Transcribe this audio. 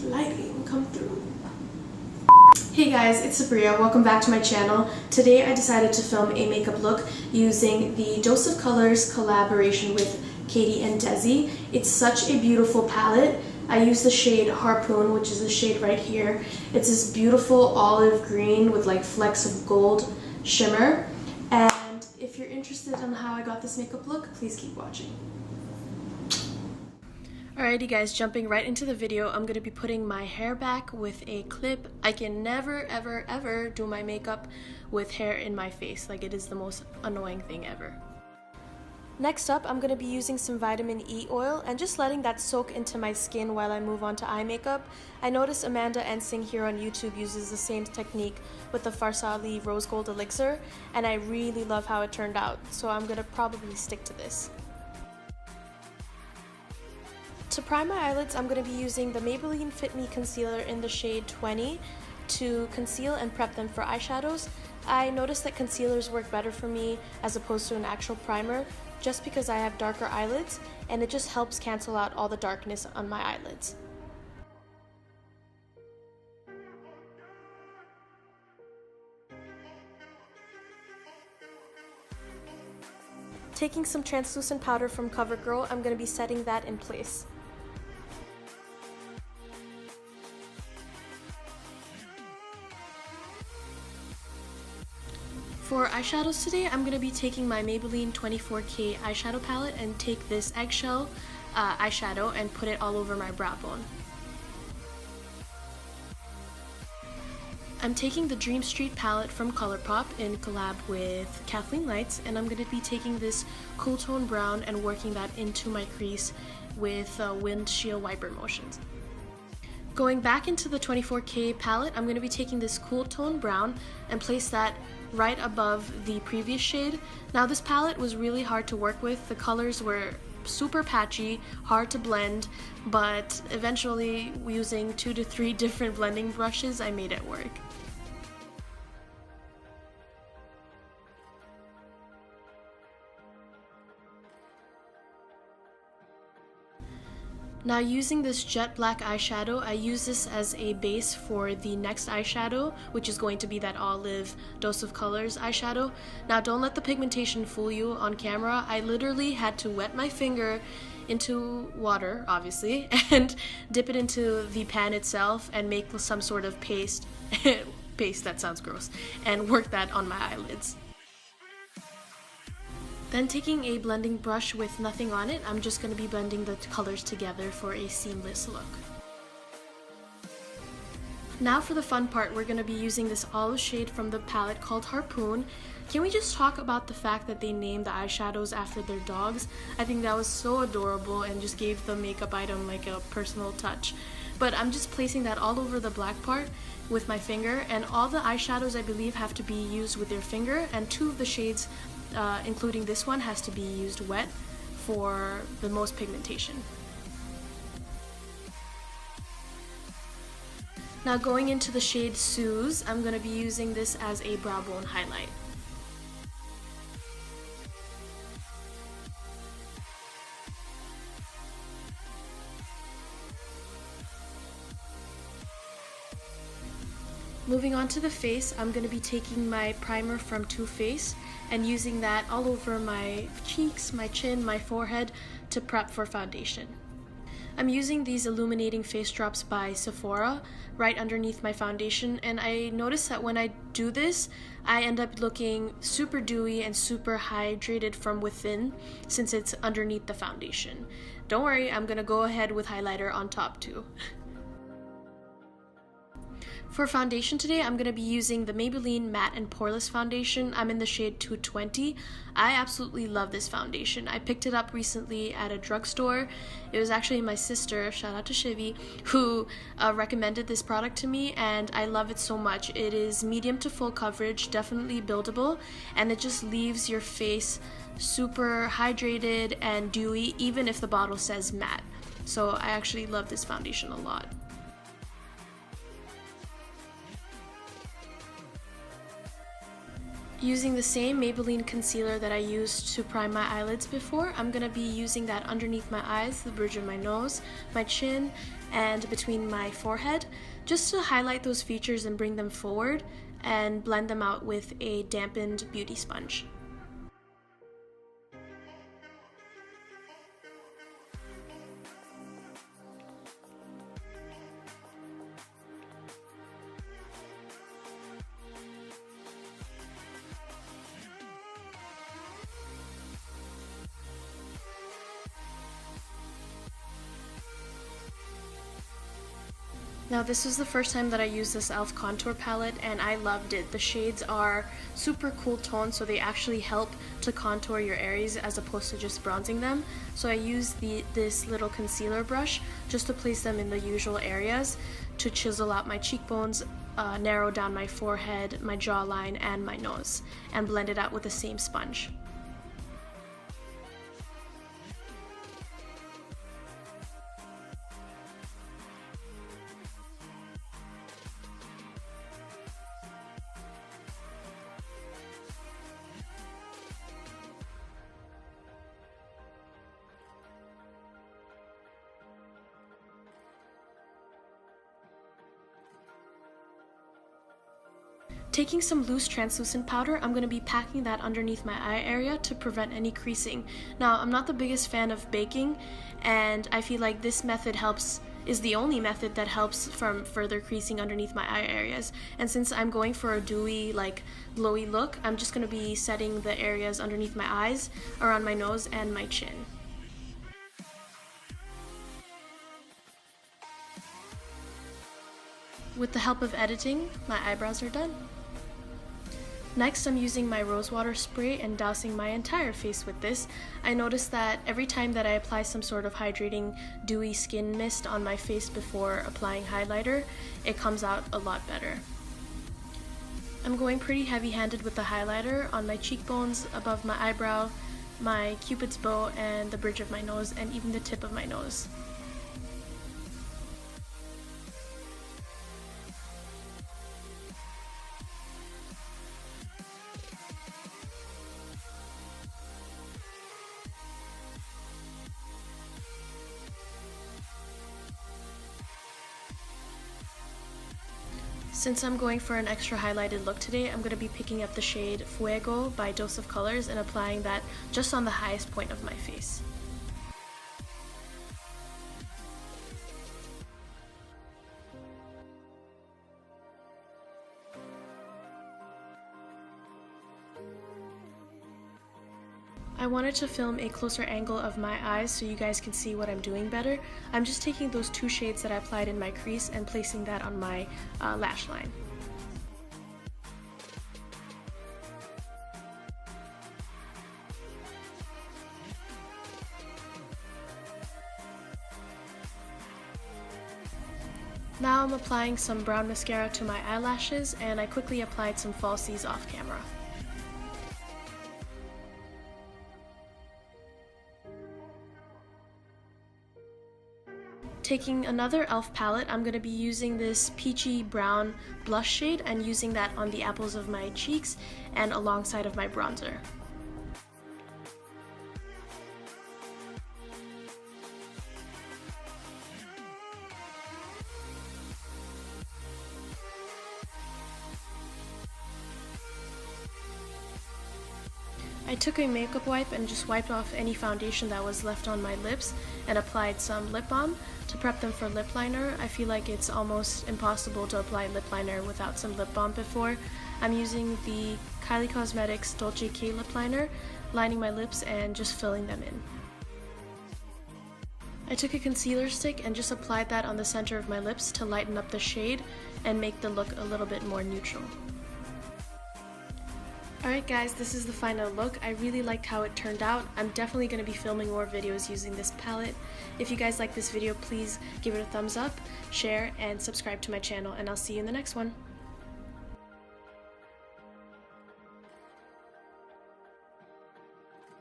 lighting come through. Hey guys, it's Sabria. Welcome back to my channel. Today I decided to film a makeup look using the Dose of Colors collaboration with Katy and Desi. It's such a beautiful palette. I use the shade Harpoon, which is the shade right here. It's this beautiful olive green with like flecks of gold shimmer. And if you're interested in how I got this makeup look, please keep watching. Alrighty guys, jumping right into the video, I'm going to be putting my hair back with a clip. I can never ever do my makeup with hair in my face. Like, it is the most annoying thing ever. Next up, I'm going to be using some vitamin E oil and just letting that soak into my skin while I move on to eye makeup. I noticed Amanda Ensing here on YouTube uses the same technique with the Farsali Rose Gold Elixir, and I really love how it turned out, so I'm going to probably stick to this. To prime my eyelids, I'm going to be using the Maybelline Fit Me Concealer in the shade 20 to conceal and prep them for eyeshadows. I noticed that concealers work better for me as opposed to an actual primer, just because I have darker eyelids, and it just helps cancel out all the darkness on my eyelids. Taking some translucent powder from CoverGirl, I'm going to be setting that in place. For eyeshadows today, I'm going to be taking my Maybelline 24K eyeshadow palette and take this eggshell eyeshadow and put it all over my brow bone. I'm taking the Dream Street palette from Colourpop in collab with Kathleen Lights, and I'm going to be taking this cool tone brown and working that into my crease with windshield wiper motions. Going back into the 24K palette, I'm going to be taking this cool tone brown and place that right above the previous shade. Now this palette was really hard to work with. The colors were super patchy, hard to blend, but eventually using 2 to 3 different blending brushes, I made it work. Now using this jet black eyeshadow, I use this as a base for the next eyeshadow, which is going to be that olive Dose of Colors eyeshadow. Now don't let the pigmentation fool you on camera. I literally had to wet my finger into water, obviously, and dip it into the pan itself and make some sort of paste, that sounds gross, and work that on my eyelids. Then taking a blending brush with nothing on it, I'm just going to be blending the colors together for a seamless look. Now for the fun part, we're going to be using this olive shade from the palette called Harpoon. Can we just talk about the fact that they named the eyeshadows after their dogs? I think that was so adorable and just gave the makeup item like a personal touch. But I'm just placing that all over the black part with my finger, and all the eyeshadows I believe have to be used with your finger, and 2 of the shades including this one has to be used wet for the most pigmentation. Now going into the shade Suze, I'm going to be using this as a brow bone highlight. Moving on to the face, I'm going to be taking my primer from Too Faced and using that all over my cheeks, my chin, my forehead to prep for foundation. I'm using these illuminating face drops by Sephora right underneath my foundation, and I noticed that when I do this, I end up looking super dewy and super hydrated from within since it's underneath the foundation. Don't worry, I'm going to go ahead with highlighter on top too. For foundation today, I'm going to be using the Maybelline Matte and Poreless foundation. I'm in the shade 220. I absolutely love this foundation. I picked it up recently at a drugstore. It was actually my sister, shout out to Shivy, who recommended this product to me, and I love it so much. It is medium to full coverage, definitely buildable, and it just leaves your face super hydrated and dewy, even if the bottle says matte. So I actually love this foundation a lot. Using the same Maybelline concealer that I used to prime my eyelids before, I'm going to be using that underneath my eyes, the bridge of my nose, my chin, and between my forehead, just to highlight those features and bring them forward and blend them out with a dampened beauty sponge. Now this was the first time that I used this e.l.f. contour palette and I loved it. The shades are super cool toned, so they actually help to contour your areas as opposed to just bronzing them. So I used this little concealer brush just to place them in the usual areas to chisel out my cheekbones, narrow down my forehead, my jawline, and my nose, and blend it out with the same sponge. Taking some loose translucent powder, I'm going to be packing that underneath my eye area to prevent any creasing. Now, I'm not the biggest fan of baking, and I feel like this method is the only method that helps from further creasing underneath my eye areas. And since I'm going for a dewy, glowy look, I'm just going to be setting the areas underneath my eyes, around my nose, and my chin. With the help of editing, my eyebrows are done. Next, I'm using my rose water spray and dousing my entire face with this. I noticed that every time that I apply some sort of hydrating dewy skin mist on my face before applying highlighter, it comes out a lot better. I'm going pretty heavy-handed with the highlighter on my cheekbones, above my eyebrow, my cupid's bow, and the bridge of my nose, and even the tip of my nose. Since I'm going for an extra highlighted look today, I'm going to be picking up the shade Fuego by Dose of Colors and applying that just on the highest point of my face. I wanted to film a closer angle of my eyes so you guys can see what I'm doing better. I'm just taking those two shades that I applied in my crease and placing that on my lash line. Now I'm applying some brown mascara to my eyelashes, and I quickly applied some falsies off camera. Taking another e.l.f. palette, I'm going to be using this peachy brown blush shade and using that on the apples of my cheeks and alongside of my bronzer. I took a makeup wipe and just wiped off any foundation that was left on my lips and applied some lip balm to prep them for lip liner. I feel like it's almost impossible to apply lip liner without some lip balm before. I'm using the Kylie Cosmetics Dolce lip liner, lining my lips and just filling them in. I took a concealer stick and just applied that on the center of my lips to lighten up the shade and make the look a little bit more neutral. Alright guys, this is the final look. I really liked how it turned out. I'm definitely going to be filming more videos using this palette. If you guys like this video, please give it a thumbs up, share, and subscribe to my channel, and I'll see you in the next one.